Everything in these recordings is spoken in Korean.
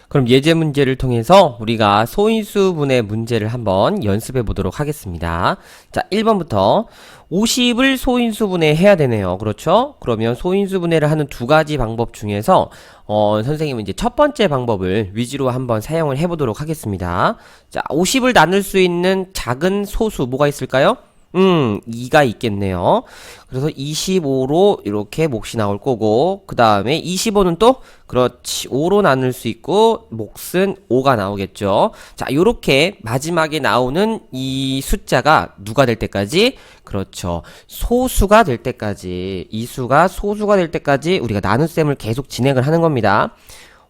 그럼 예제 문제를 통해서 우리가 소인수분해 문제를 한번 연습해 보도록 하겠습니다. 자, 1번부터 50을 소인수분해 해야 되네요. 그렇죠? 그러면 소인수분해를 하는 두 가지 방법 중에서 선생님은 이제 첫 번째 방법을 위주로 한번 사용을 해 보도록 하겠습니다. 자, 50을 나눌 수 있는 작은 소수 뭐가 있을까요? 2가 있겠네요. 그래서 25로 이렇게 몫이 나올 거고, 그 다음에 25는 또, 그렇지, 5로 나눌 수 있고, 몫은 5가 나오겠죠. 자, 요렇게 마지막에 나오는 이 숫자가 누가 될 때까지? 그렇죠. 소수가 될 때까지, 이 수가 소수가 될 때까지 우리가 나눗셈을 계속 진행을 하는 겁니다.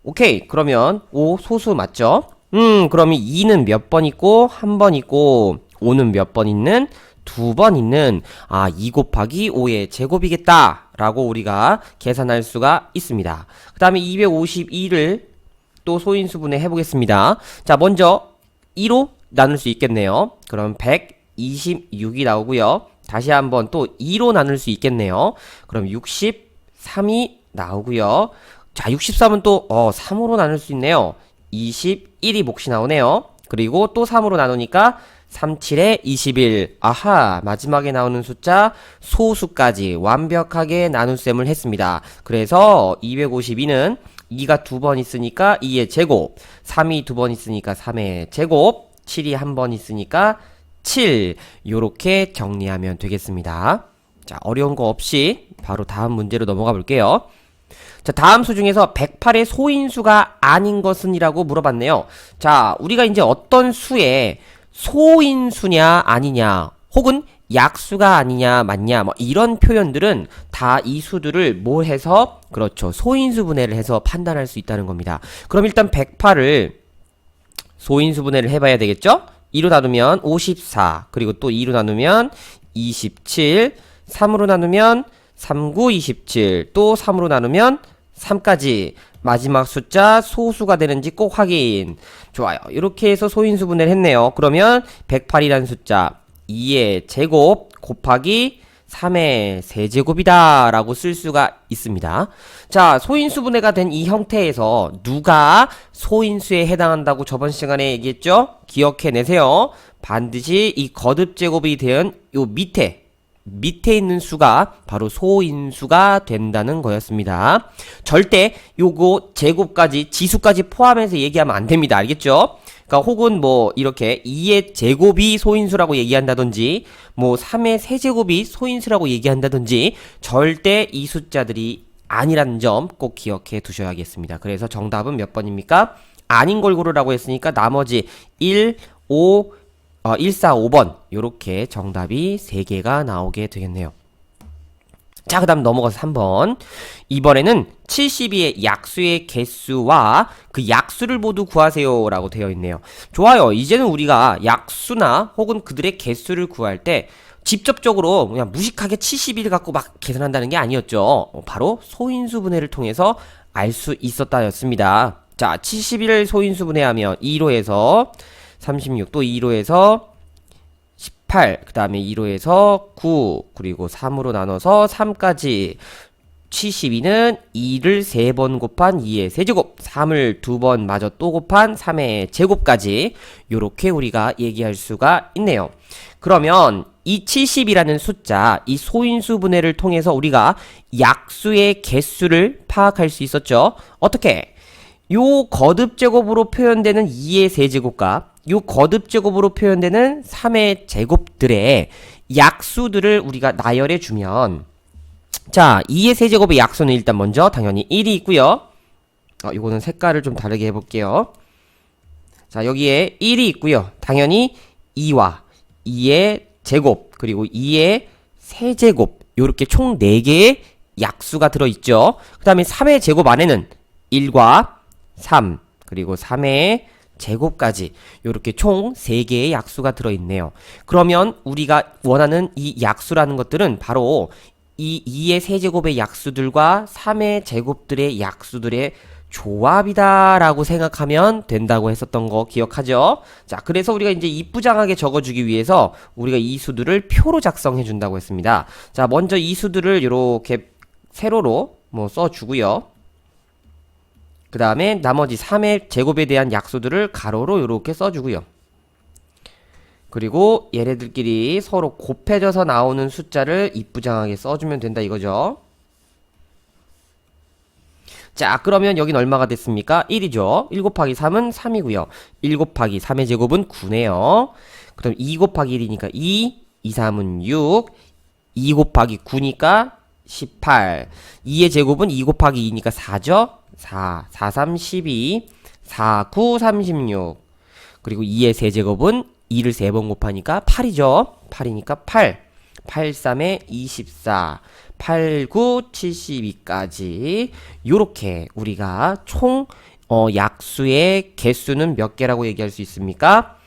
오케이. 그러면 5 소수 맞죠? 그러면 2는 몇 번 있고, 한 번 있고, 5는 몇 번 있는? 두 번 있는 2 곱하기 5의 제곱이겠다 라고 우리가 계산할 수가 있습니다. 그 다음에 252를 또 소인수분해 해보겠습니다. 자, 먼저 2로 나눌 수 있겠네요. 그럼 126이 나오고요. 다시 한번 또 2로 나눌 수 있겠네요. 그럼 63이 나오고요. 자, 63은 또 3으로 나눌 수 있네요. 21이 몫이 나오네요. 그리고 또 3으로 나누니까 37에 21. 아하, 마지막에 나오는 숫자 소수까지 완벽하게 나눗셈을 했습니다. 그래서 252는 2가 두 번 있으니까 2의 제곱, 3이 두 번 있으니까 3의 제곱, 7이 한 번 있으니까 7. 요렇게 정리하면 되겠습니다. 자, 어려운 거 없이 바로 다음 문제로 넘어가 볼게요. 자, 다음 수 중에서 108의 소인수가 아닌 것은 이라고 물어봤네요. 자, 우리가 이제 어떤 수에 소인수냐 아니냐 혹은 약수가 아니냐 맞냐 뭐 이런 표현들은 다 이 수들을 뭐 해서 그렇죠 소인수 분해를 해서 판단할 수 있다는 겁니다. 그럼 일단 108을 소인수 분해를 해봐야 되겠죠? 2로 나누면 54, 그리고 또 2로 나누면 27, 3으로 나누면 39, 27, 또 3으로 나누면 3까지 마지막 숫자 소수가 되는지 꼭 확인. 좋아요. 이렇게 해서 소인수 분해를 했네요. 그러면 108이라는 숫자 2의 제곱 곱하기 3의 세제곱이다 라고 쓸 수가 있습니다. 자, 소인수 분해가 된 이 형태에서 누가 소인수에 해당한다고 저번 시간에 얘기했죠? 기억해내세요. 반드시 이 거듭제곱이 된 요 밑에 있는 수가 바로 소인수가 된다는 거였습니다. 절대 요거 제곱까지 지수까지 포함해서 얘기하면 안 됩니다. 알겠죠? 그러니까 혹은 뭐 이렇게 2의 제곱이 소인수라고 얘기한다든지 뭐 3의 세제곱이 소인수라고 얘기한다든지 절대 이 숫자들이 아니라는 점 꼭 기억해 두셔야겠습니다. 그래서 정답은 몇 번입니까? 아닌 걸 고르라고 했으니까 나머지 1, 5, 1, 4, 5번 요렇게 정답이 3개가 나오게 되겠네요. 자, 그 다음 넘어가서 3번. 이번에는 72의 약수의 개수와 그 약수를 모두 구하세요 라고 되어 있네요. 좋아요. 이제는 우리가 약수나 혹은 그들의 개수를 구할 때 직접적으로 그냥 무식하게 71 갖고 막 계산한다는 게 아니었죠. 바로 소인수 분해를 통해서 알 수 있었다였습니다. 자, 71을 소인수 분해하면 2로 해서 36, 또 2로 해서 18, 그 다음에 2로 해서 9, 그리고 3으로 나눠서 3까지. 72는 2를 3번 곱한 2의 세제곱, 3을 2번 마저 또 곱한 3의 제곱까지 요렇게 우리가 얘기할 수가 있네요. 그러면 이 70이라는 숫자, 이 소인수 분해를 통해서 우리가 약수의 개수를 파악할 수 있었죠. 어떻게? 요 거듭제곱으로 표현되는 2의 세제곱과 요 거듭제곱으로 표현되는 3의 제곱들의 약수들을 우리가 나열해 주면, 자, 2의 세제곱의 약수는 일단 먼저 당연히 1이 있고요. 요거는 색깔을 좀 다르게 해볼게요. 자, 여기에 1이 있고요. 당연히 2와 2의 제곱 그리고 2의 세제곱 요렇게 총 4개의 약수가 들어있죠. 그 다음에 3의 제곱 안에는 1과 3 그리고 3의 제곱까지 요렇게 총 3개의 약수가 들어있네요. 그러면 우리가 원하는 이 약수라는 것들은 바로 이 2의 세제곱의 약수들과 3의 제곱들의 약수들의 조합이다 라고 생각하면 된다고 했었던 거 기억하죠? 자, 그래서 우리가 이제 이쁘장하게 적어주기 위해서 우리가 이 수들을 표로 작성해 준다고 했습니다. 자, 먼저 이 수들을 이렇게 세로로 뭐 써주고요. 그 다음에 나머지 3의 제곱에 대한 약수들을 가로로 이렇게 써주고요. 그리고 얘네들끼리 서로 곱해져서 나오는 숫자를 이쁘장하게 써주면 된다 이거죠. 자, 그러면 여긴 얼마가 됐습니까? 1이죠. 1 곱하기 3은 3이고요. 1 곱하기 3의 제곱은 9네요. 그럼 2 곱하기 1이니까 2, 2, 3은 6, 2 곱하기 9니까 18. 2의 제곱은 2 곱하기 2니까 4죠? 4, 4, 3, 12, 4, 9, 36. 그리고 2의 세제곱은 2를 3번 곱하니까 8이죠? 8이니까 8. 8, 3에 24. 8, 9, 72까지. 요렇게 우리가 총 약수의 개수는 몇 개라고 얘기할 수 있습니까?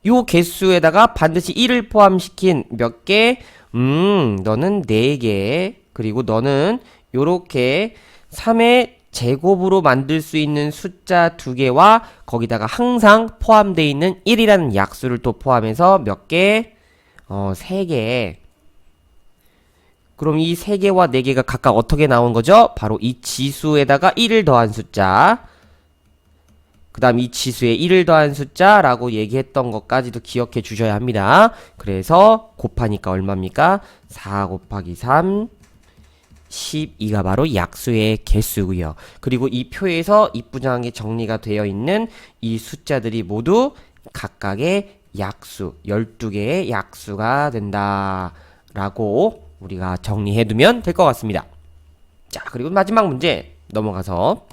요 개수에다가 반드시 1을 포함시킨 몇 개? 너는 4개. 그리고 너는 요렇게 3의 제곱으로 만들 수 있는 숫자 2개와 거기다가 항상 포함되어 있는 1이라는 약수를 또 포함해서 몇 개? 3개. 그럼 이 3개와 4개가 각각 어떻게 나온 거죠? 바로 이 지수에다가 1을 더한 숫자. 그 다음 이 지수에 1을 더한 숫자라고 얘기했던 것까지도 기억해 주셔야 합니다. 그래서 곱하니까 얼마입니까? 4 곱하기 3, 12가 바로 약수의 개수고요. 그리고 이 표에서 이쁘장하게 정리가 되어 있는 이 숫자들이 모두 각각의 약수, 12개의 약수가 된다 라고 우리가 정리해두면 될 것 같습니다. 자, 그리고 마지막 문제 넘어가서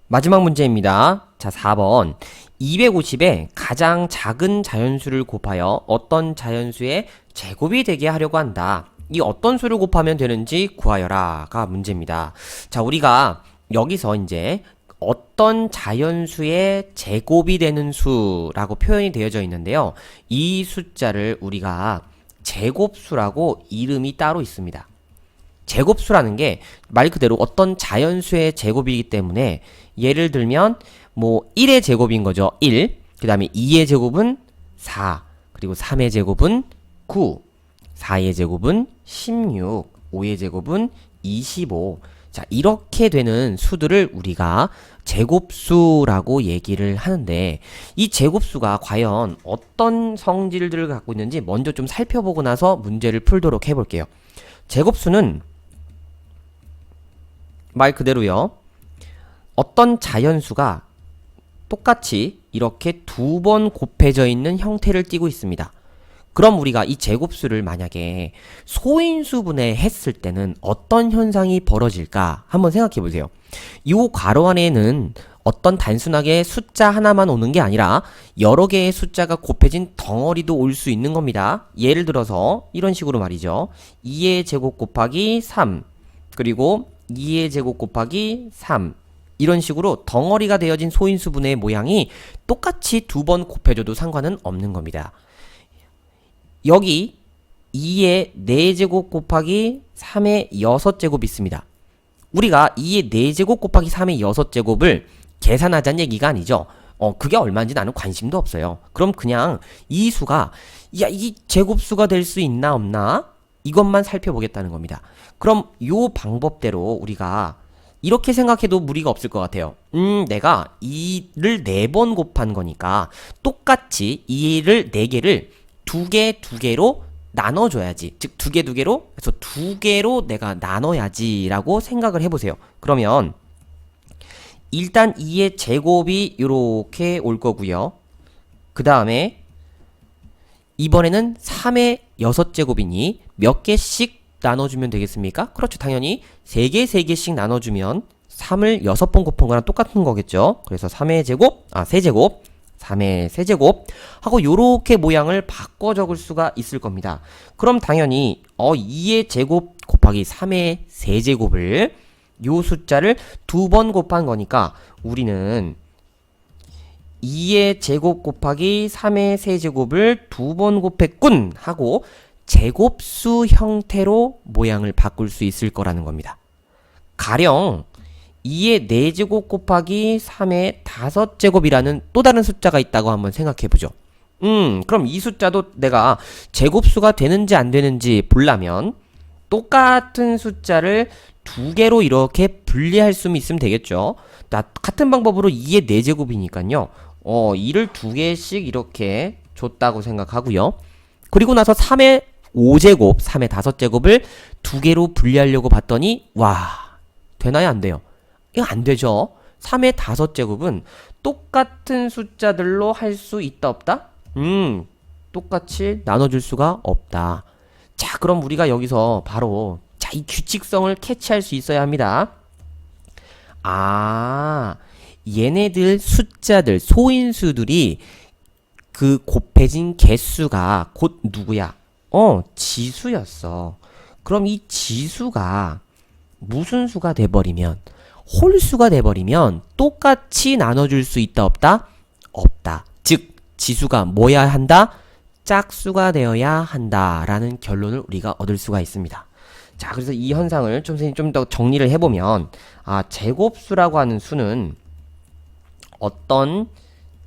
마지막 문제입니다. 자, 4번 250에 가장 작은 자연수를 곱하여 어떤 자연수의 제곱이 되게 하려고 한다. 이 어떤 수를 곱하면 되는지 구하여라가 문제입니다. 자, 우리가 여기서 이제 어떤 자연수의 제곱이 되는 수라고 표현이 되어져 있는데요. 이 숫자를 우리가 제곱수라고 이름이 따로 있습니다. 제곱수라는 게 말 그대로 어떤 자연수의 제곱이기 때문에 예를 들면 뭐 1의 제곱인 거죠. 1. 그 다음에 2의 제곱은 4. 그리고 3의 제곱은 9. 4의 제곱은 16. 5의 제곱은 25. 자, 이렇게 되는 수들을 우리가 제곱수라고 얘기를 하는데 이 제곱수가 과연 어떤 성질들을 갖고 있는지 먼저 좀 살펴보고 나서 문제를 풀도록 해볼게요. 제곱수는 말 그대로요. 어떤 자연수가 똑같이 이렇게 2번 곱해져 있는 형태를 띠고 있습니다. 그럼 우리가 이 제곱수를 만약에 소인수분해 했을 때는 어떤 현상이 벌어질까 한번 생각해 보세요. 이 괄호 안에는 어떤 단순하게 숫자 하나만 오는 게 아니라 여러 개의 숫자가 곱해진 덩어리도 올 수 있는 겁니다. 예를 들어서 이런 식으로 말이죠. 2의 제곱 곱하기 3 그리고 2의 제곱 곱하기 3 이런 식으로 덩어리가 되어진 소인수분해의 모양이 똑같이 2번 곱해줘도 상관은 없는 겁니다. 여기 2의 4제곱 곱하기 3의 6제곱이 있습니다. 우리가 2의 4제곱 곱하기 3의 6제곱을 계산하자는 얘기가 아니죠. 그게 얼마인지 나는 관심도 없어요. 그럼 그냥 이 수가 야, 이 제곱수가 될 수 있나 없나? 이것만 살펴보겠다는 겁니다. 그럼 요 방법대로 우리가 이렇게 생각해도 무리가 없을 것 같아요. 내가 2를 4번 곱한 거니까 똑같이 2를 4개를 2개 2개로 나눠줘야지. 즉 2개 2개로 그래서 2개로 내가 나눠야지 라고 생각을 해보세요. 그러면 일단 2의 제곱이 이렇게 올 거고요. 그 다음에 이번에는 3의 6제곱이니 몇 개씩 나눠주면 되겠습니까? 그렇죠. 당연히 3개 3개씩 나눠주면 3을 6번 곱한 거랑 똑같은 거겠죠. 그래서 3의 제곱, 세제곱 3의 세제곱 하고 요렇게 모양을 바꿔 적을 수가 있을 겁니다. 그럼 당연히 2의 제곱 곱하기 3의 세제곱을 요 숫자를 2번 곱한 거니까 우리는 2의 제곱 곱하기 3의 세제곱을 2번 곱했군 하고 제곱수 형태로 모양을 바꿀 수 있을 거라는 겁니다. 가령 2의 4제곱 곱하기 3의 5제곱이라는 또 다른 숫자가 있다고 한번 생각해 보죠. 그럼 이 숫자도 내가 제곱수가 되는지 안 되는지 보려면 똑같은 숫자를 두 개로 이렇게 분리할 수 있으면 되겠죠. 같은 방법으로 2의 4제곱이니까요. 2를 두 개씩 이렇게 줬다고 생각하고요. 그리고 나서 3의 5제곱, 3의 5제곱을 두 개로 분리하려고 봤더니 와, 되나요? 안 돼요? 이거 안 되죠. 3의 5제곱은 똑같은 숫자들로 할 수 있다 없다? 똑같이 나눠줄 수가 없다. 자, 그럼 우리가 여기서 바로 자, 이 규칙성을 캐치할 수 있어야 합니다. 아, 얘네들 숫자들, 소인수들이 그 곱해진 개수가 곧 누구야? 지수였어. 그럼 이 지수가 무슨 수가 돼버리면, 홀수가 돼버리면 똑같이 나눠줄 수 있다 없다? 없다. 즉 지수가 뭐야 한다? 짝수가 되어야 한다라는 결론을 우리가 얻을 수가 있습니다. 자, 그래서 이 현상을 선생님 좀 더 정리를 해보면, 제곱수라고 하는 수는 어떤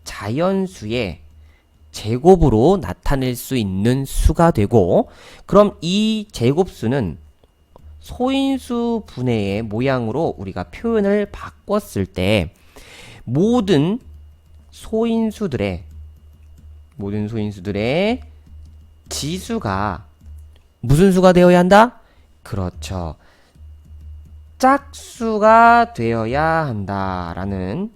자연수의 제곱으로 나타낼 수 있는 수가 되고, 그럼 이 제곱수는 소인수 분해의 모양으로 우리가 표현을 바꿨을 때 모든 소인수들의 지수가 무슨 수가 되어야 한다? 그렇죠. 짝수가 되어야 한다라는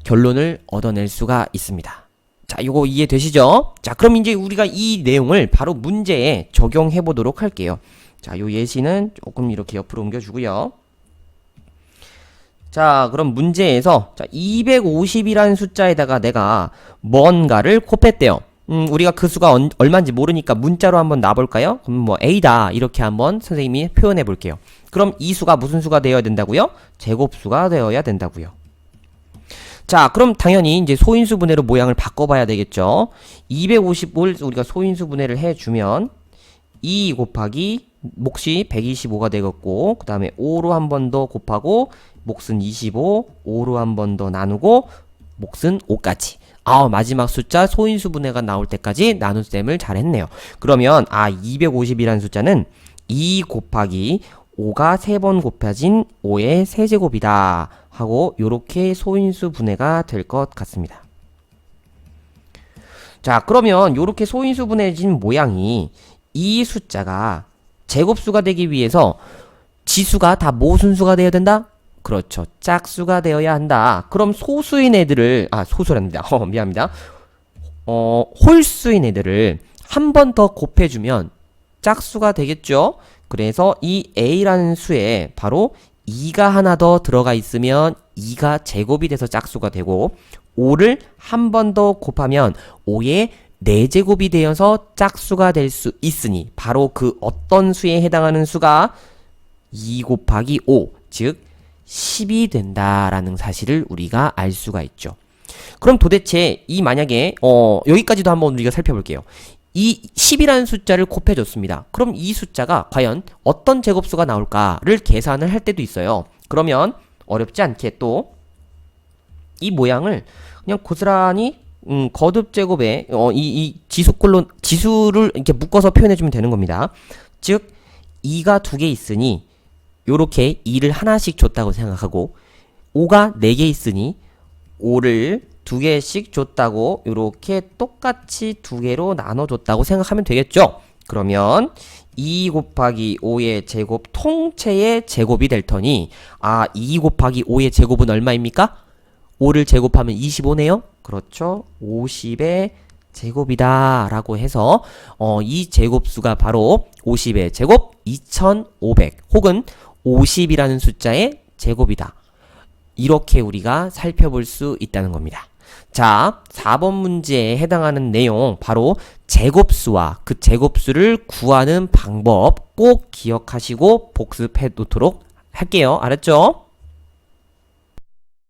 결론을 얻어낼 수가 있습니다. 자, 이거 이해되시죠? 자, 그럼 이제 우리가 이 내용을 바로 문제에 적용해 보도록 할게요. 자, 요 예시는 조금 이렇게 옆으로 옮겨주고요. 자, 그럼 문제에서 250이라는 숫자에다가 내가 뭔가를 곱했대요. 우리가 그 수가 얼마인지 모르니까 문자로 한번 놔볼까요? 그럼 뭐 A다 이렇게 한번 선생님이 표현해 볼게요. 그럼 이 수가 무슨 수가 되어야 된다고요? 제곱수가 되어야 된다고요. 자, 그럼 당연히 이제 소인수 분해로 모양을 바꿔봐야 되겠죠. 250을 우리가 소인수 분해를 해주면 2 곱하기 몫이 125가 되겠고, 그 다음에 5로 한 번 더 곱하고 몫은 25, 5로 한 번 더 나누고 몫은 5까지. 마지막 숫자 소인수 분해가 나올 때까지 나눗셈을 잘 했네요. 그러면 250이라는 숫자는 2 곱하기 5가 3번 곱해진 5의 세제곱이다 하고 요렇게 소인수 분해가 될 것 같습니다. 자, 그러면 요렇게 소인수 분해진 모양이 이 숫자가 제곱수가 되기 위해서 지수가 다 무슨 수가 되어야 된다? 그렇죠. 짝수가 되어야 한다. 그럼 소수인 애들을 소수랍니다. 미안합니다. 홀수인 애들을 한 번 더 곱해주면 짝수가 되겠죠. 그래서 이 A라는 수에 바로 2가 하나 더 들어가 있으면 2가 제곱이 돼서 짝수가 되고, 5를 한 번 더 곱하면 5의 4제곱이 되어서 짝수가 될 수 있으니 바로 그 어떤 수에 해당하는 수가 2 곱하기 5, 즉 10이 된다라는 사실을 우리가 알 수가 있죠. 그럼 도대체 이 만약에 여기까지도 한번 우리가 살펴볼게요. 이 10이라는 숫자를 곱해줬습니다. 그럼 이 숫자가 과연 어떤 제곱수가 나올까를 계산을 할 때도 있어요. 그러면 어렵지 않게 또 이 모양을 그냥 고스란히 거듭 제곱에 이 지수를 이렇게 묶어서 표현해주면 되는 겁니다. 즉 2가 2개 있으니 요렇게 2를 하나씩 줬다고 생각하고, 5가 4개 있으니 5를 2개씩 줬다고 요렇게 똑같이 2개로 나눠줬다고 생각하면 되겠죠. 그러면 2 곱하기 5의 제곱 통째의 제곱이 될 터니 2 곱하기 5의 제곱은 얼마입니까? 5를 제곱하면 25네요. 그렇죠. 50의 제곱이다 라고 해서 이 제곱수가 바로 50의 제곱 2500 혹은 50이라는 숫자의 제곱이다. 이렇게 우리가 살펴볼 수 있다는 겁니다. 자, 4번 문제에 해당하는 내용 바로 제곱수와 그 제곱수를 구하는 방법 꼭 기억하시고 복습해 놓도록 할게요. 알았죠?